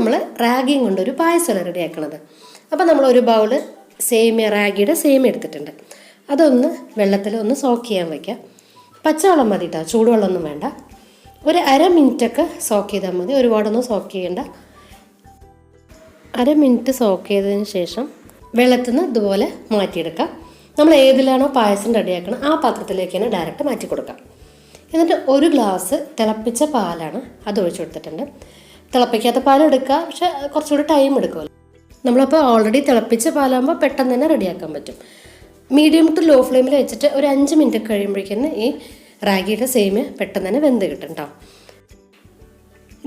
നമ്മൾ റാഗിയും കൊണ്ടൊരു പായസം റെഡിയാക്കണത്. അപ്പോൾ നമ്മൾ ഒരു ബൗൾ സേമിയ, റാഗിയുടെ സേമിയ എടുത്തിട്ടുണ്ട്. അതൊന്ന് വെള്ളത്തിൽ ഒന്ന് സോക്ക് ചെയ്യാൻ വയ്ക്കുക. പച്ചവെള്ളം മതി കേട്ടോ, ചൂടുവെള്ളമൊന്നും വേണ്ട. ഒരു അര മിനിറ്റൊക്കെ സോക്ക് ചെയ്താൽ മതി, ഒരുപാടൊന്നും സോക്ക് ചെയ്യേണ്ട. അര മിനിറ്റ് സോക്ക് ചെയ്തതിന് ശേഷം വെള്ളത്തിൽ നിന്ന് ഇതുപോലെ മാറ്റിയെടുക്കാം. നമ്മൾ ഏതിലാണോ പായസം റെഡിയാക്കണം ആ പാത്രത്തിലേക്ക് തന്നെ ഡയറക്റ്റ് മാറ്റി കൊടുക്കാം. എന്നിട്ട് ഒരു ഗ്ലാസ് തിളപ്പിച്ച പാലാണ് അത് ഒഴിച്ചു കൊടുത്തിട്ടുണ്ട്. തിളപ്പിക്കാത്ത പാൽ എടുക്കുക, പക്ഷെ കുറച്ചുകൂടി ടൈം എടുക്കുമല്ലോ. നമ്മളപ്പോൾ ഓൾറെഡി തിളപ്പിച്ച പാലാകുമ്പോൾ പെട്ടെന്ന് തന്നെ റെഡിയാക്കാൻ പറ്റും. മീഡിയം ടു ലോ ഫ്ലെയിമിൽ വെച്ചിട്ട് ഒരു 5 മിനിറ്റ് കഴിയുമ്പോഴേക്കും ഈ റാഗിയുടെ സേമിയ പെട്ടെന്ന് തന്നെ വെന്ത് കിട്ടും കേട്ടോ.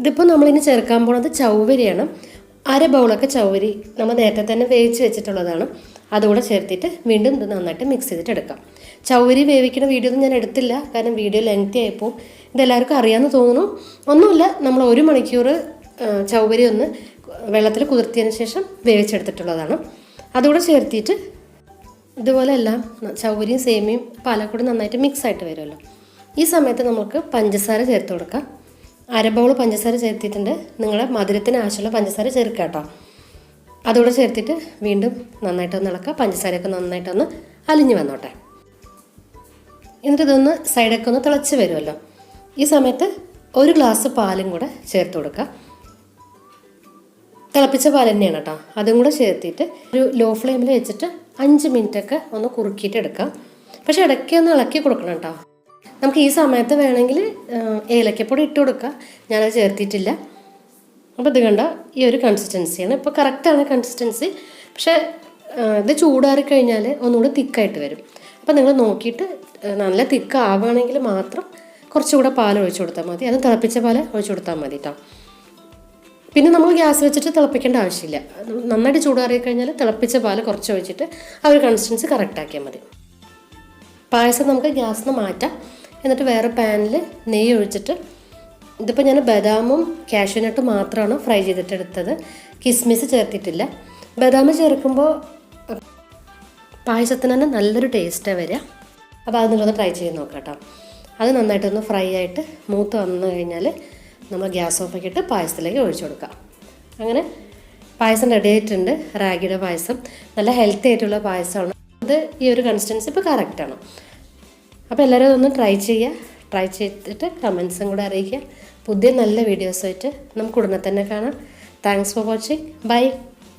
ഇതിപ്പോൾ നമ്മളിനി ചേർക്കാൻ പോകുന്നത് ചൗവരിയാണ്. അര ബൗളൊക്കെ ചൗവരി നമ്മൾ നേരത്തെ തന്നെ വേവിച്ച് വെച്ചിട്ടുള്ളതാണ്. അതുകൂടെ ചേർത്തിട്ട് വീണ്ടും ഇത് നന്നായിട്ട് മിക്സ് ചെയ്തിട്ട് എടുക്കാം. ചൗവരി വേവിക്കുന്ന വീഡിയോ ഒന്നും ഞാൻ എടുത്തില്ല, കാരണം വീഡിയോ ലെങ്തി ആയിപ്പോൾ. ഇതെല്ലാവർക്കും അറിയാമെന്ന് തോന്നുന്നു. ഒന്നുമില്ല, നമ്മൾ 1 മണിക്കൂർ ചൗവരി ഒന്ന് വെള്ളത്തിൽ കുതിർത്തിയതിന് ശേഷം വേവിച്ചെടുത്തിട്ടുള്ളതാണ്. അതുകൂടെ ചേർത്തിട്ട് ഇതുപോലെ എല്ലാം ചൗവരിയും സേമിയും പാലക്കൂടി നന്നായിട്ട് മിക്സ് ആയിട്ട് വരുമല്ലോ. ഈ സമയത്ത് നമുക്ക് പഞ്ചസാര ചേർത്ത് കൊടുക്കാം. അര ബൗൾ പഞ്ചസാര ചേർത്തിട്ടുണ്ട്. നിങ്ങളുടെ മധുരത്തിന് ആവശ്യമുള്ള പഞ്ചസാര ചേർക്കുക കേട്ടോ. അതുകൂടെ ചേർത്തിട്ട് വീണ്ടും നന്നായിട്ടൊന്ന് ഇളക്കുക. പഞ്ചസാരയൊക്കെ നന്നായിട്ടൊന്ന് അലിഞ്ഞ് വന്നോട്ടെ. എന്നിട്ട് ഇതൊന്ന് സൈഡൊക്കെ ഒന്ന് തിളച്ച് വരുമല്ലോ. ഈ സമയത്ത് ഒരു ഗ്ലാസ് പാലും കൂടെ ചേർത്ത് കൊടുക്കുക. തിളപ്പിച്ച പാൽ തന്നെയാണ് കേട്ടോ. അതും കൂടെ ചേർത്തിട്ട് ഒരു ലോ ഫ്ലെയിമിൽ വെച്ചിട്ട് 5 മിനിറ്റൊക്കെ ഒന്ന് കുറുക്കിയിട്ട് എടുക്കാം. പക്ഷെ ഇടയ്ക്ക് ഒന്ന് ഇളക്കി കൊടുക്കണം കേട്ടോ. നമുക്ക് ഈ സമയത്ത് വേണമെങ്കിൽ ഏലക്കപ്പൊടി ഇട്ട് കൊടുക്കുക. ഞാനത് ചേർത്തിട്ടില്ല. അപ്പോൾ ഇത് കണ്ട ഈ ഒരു കൺസിസ്റ്റൻസിയാണ്. ഇപ്പോൾ കറക്റ്റാണ് കൺസിസ്റ്റൻസി. പക്ഷേ ഇത് ചൂടാറി കഴിഞ്ഞാൽ ഒന്നുകൂടി തിക്കായിട്ട് വരും. അപ്പോൾ നിങ്ങൾ നോക്കിയിട്ട് നല്ല തിക്ക് ആവുകയാണെങ്കിൽ മാത്രം കുറച്ചുകൂടെ പാൽ ഒഴിച്ചു കൊടുത്താൽ മതി. അത് തിളപ്പിച്ച പാൽ ഒഴിച്ചു കൊടുത്താൽ മതി കേട്ടോ. പിന്നെ നമ്മൾ ഗ്യാസ് വെച്ചിട്ട് തിളപ്പിക്കേണ്ട ആവശ്യമില്ല. നന്നായിട്ട് ചൂടാറി കഴിഞ്ഞാൽ തിളപ്പിച്ച പാൽ കുറച്ച് ഒഴിച്ചിട്ട് ആ ഒരു കൺസിസ്റ്റൻസി കറക്റ്റാക്കിയാൽ മതി. പായസം നമുക്ക് ഗ്യാസിൽ നിന്ന് മാറ്റാം. എന്നിട്ട് വേറെ പാനിൽ നെയ്യ് ഒഴിച്ചിട്ട്, ഇതിപ്പോൾ ഞാൻ ബദാമും കാഷ്യൂനട്ടും മാത്രമാണ് ഫ്രൈ ചെയ്തിട്ടെടുത്തത്. കിസ്മിസ് ചേർത്തിട്ടില്ല. ബദാം ചേർക്കുമ്പോൾ പായസത്തിന് തന്നെ നല്ലൊരു ടേസ്റ്റാണ് വരിക. അപ്പോൾ അത് നിങ്ങളൊന്ന് ട്രൈ ചെയ്ത് നോക്കാം കേട്ടോ. അത് നന്നായിട്ടൊന്ന് ഫ്രൈ ആയിട്ട് മൂത്ത് വന്നു കഴിഞ്ഞാൽ നമ്മൾ ഗ്യാസ് ഓഫ് ആക്കിയിട്ട് പായസത്തിലേക്ക് ഒഴിച്ചു കൊടുക്കാം. അങ്ങനെ പായസം റെഡി ആയിട്ടുണ്ട്. റാഗിയുടെ പായസം നല്ല ഹെൽത്തി ആയിട്ടുള്ള പായസമാണ്. അത് ഈ ഒരു കൺസിസ്റ്റൻസി ഇപ്പോൾ കറക്റ്റാണ്. അപ്പോൾ എല്ലാവരും അതൊന്ന് ട്രൈ ചെയ്യുക. ട്രൈ ചെയ്തിട്ട് കമൻസും കൂടെ അറിയിക്കുക. പുതിയ നല്ല വീഡിയോസായിട്ട് നമുക്ക് ഉടനെ തന്നെ കാണാം. Thanks for watching. ബൈ.